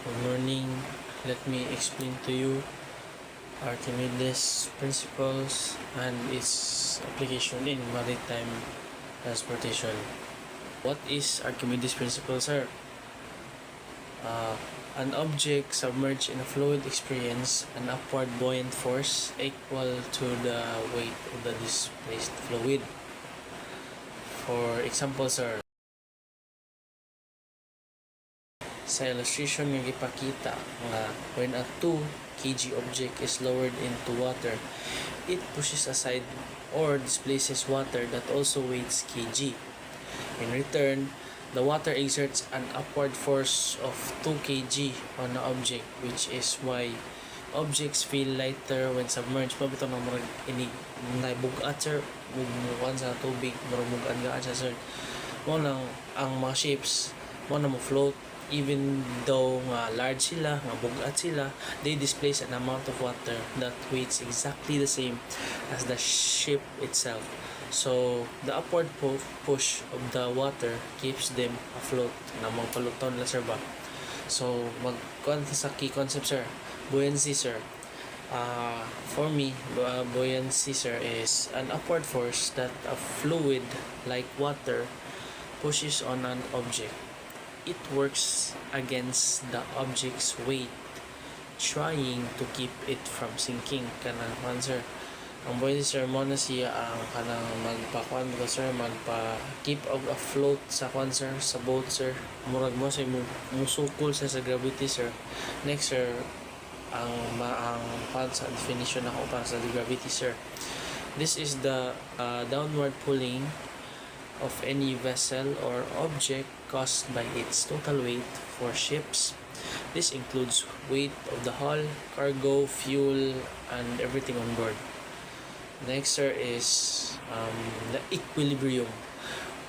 Good morning. Let me explain to you Archimedes principles and its application in maritime transportation. What is Archimedes principle, sir? An object submerged in a fluid experience an upward buoyant force equal to the weight of the displaced fluid. For example, sir, sa illustration nga gipakita nga when a 2 kg object is lowered into water, it pushes aside or displaces water that also weighs kg. In return, the water exerts an upward force of 2 kg on the object, which is why objects feel lighter when submerged. Mabito na murag ini naibugat, sir, mugmukan sa tubig, murag mugan gaan siya, sir. Mo nang ang mga ships mo na mo float even though nga large sila, nga bugat sila, they displace an amount of water that weighs exactly the same as the ship itself. So the upward push of the water keeps them afloat. Na magpaluton na, sir, ba? So magkuhan sa key concept, sir. Buoyancy, sir. For me, buoyancy, sir, is an upward force that a fluid like water pushes on an object. It works against the object's weight, trying to keep it from sinking. Kanang man, sir, ang buoyancy, sir, mo na siya ang kanang magpakuan ko, sir, magpa-keep afloat sa kwan, sir, sa boat, sir. Murag mo, sir, musukol sa gravity, sir. Next, sir, ang sa definition ako para sa gravity, sir. This is the downward pulling of any vessel or object caused by its total weight. For ships, this includes weight of the hull, cargo, fuel, and everything on board. Next, sir, is the equilibrium.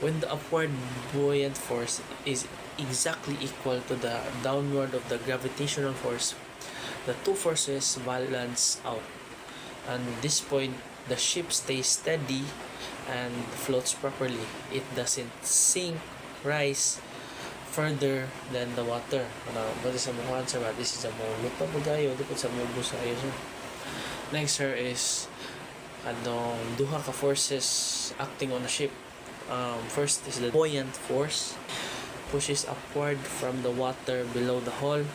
When the upward buoyant force is exactly equal to the downward of the gravitational force, the two forces balance out. At this point, the ship stays steady and floats properly. It doesn't sink, rise further than the water. But sa mukhaan, sir, this is a lupa po tayo, di po sa mubos tayo, sir. Next, sir, is duha ka forces acting on a ship. First is the buoyant force, pushes upward from the water below the hull,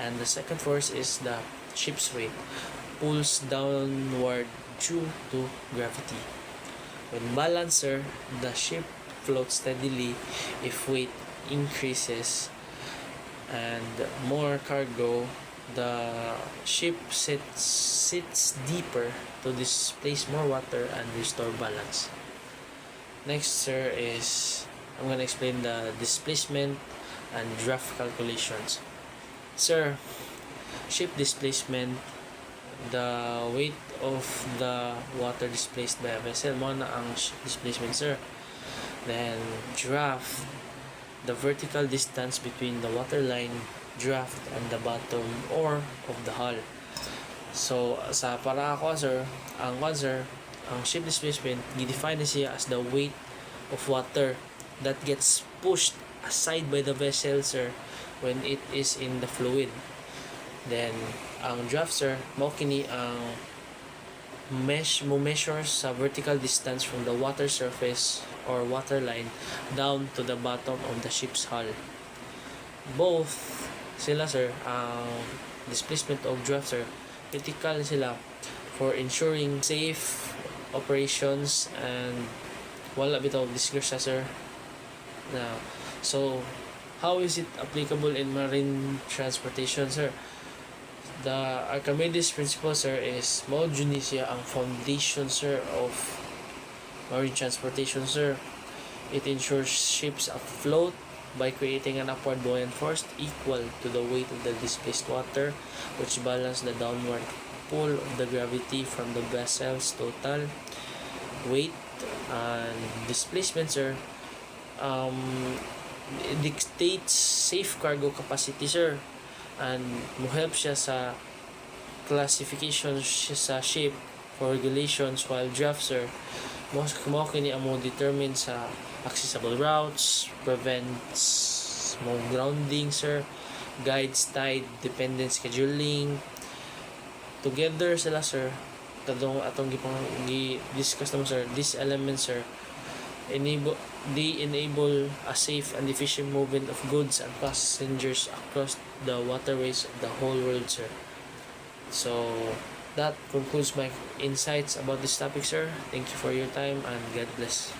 and the second force is the ship's weight, pulls downward due to gravity. When balanced, sir, the ship floats steadily. If weight increases and more cargo, the ship sits deeper to displace more water and restore balance. Next, sir, is I'm going to explain the displacement and draft calculations. Sir, ship displacement, the weight of the water displaced by a vessel, mo na ang displacement, sir. Then draft, the vertical distance between the waterline, draft, and the bottom or of the hull. So sa para ako, sir, ang ship displacement gidefine na siya as the weight of water that gets pushed aside by the vessel, sir, when it is in the fluid. Then ang draft, sir, mao kini ang measure sa vertical distance from the water surface or waterline down to the bottom of the ship's hull. Both sila, sir, ang displacement of draft, sir, critical sila for ensuring safe operations and wala bitaw disgrasya, sir. Now, so how is it applicable in marine transportation, sir? The Archimedes principle, sir, is mao jud siya ang foundation, sir, of marine transportation, sir. It ensures ships afloat by creating an upward buoyant force equal to the weight of the displaced water, which balance the downward pull of the gravity from the vessel's total weight and displacement, sir. It dictates safe cargo capacity, sir, and mo help siya sa classification sa ship for regulations, while draft, sir, mo kini amo determine sa accessible routes, prevents mo grounding, sir, guides tide dependent scheduling. Together sila, sir, kadong atong gi-discuss naman, sir, these elements, sir, enable a safe and efficient movement of goods and passengers across the waterways of the whole world, sir. So that concludes my insights about this topic, sir. Thank you for your time and God bless.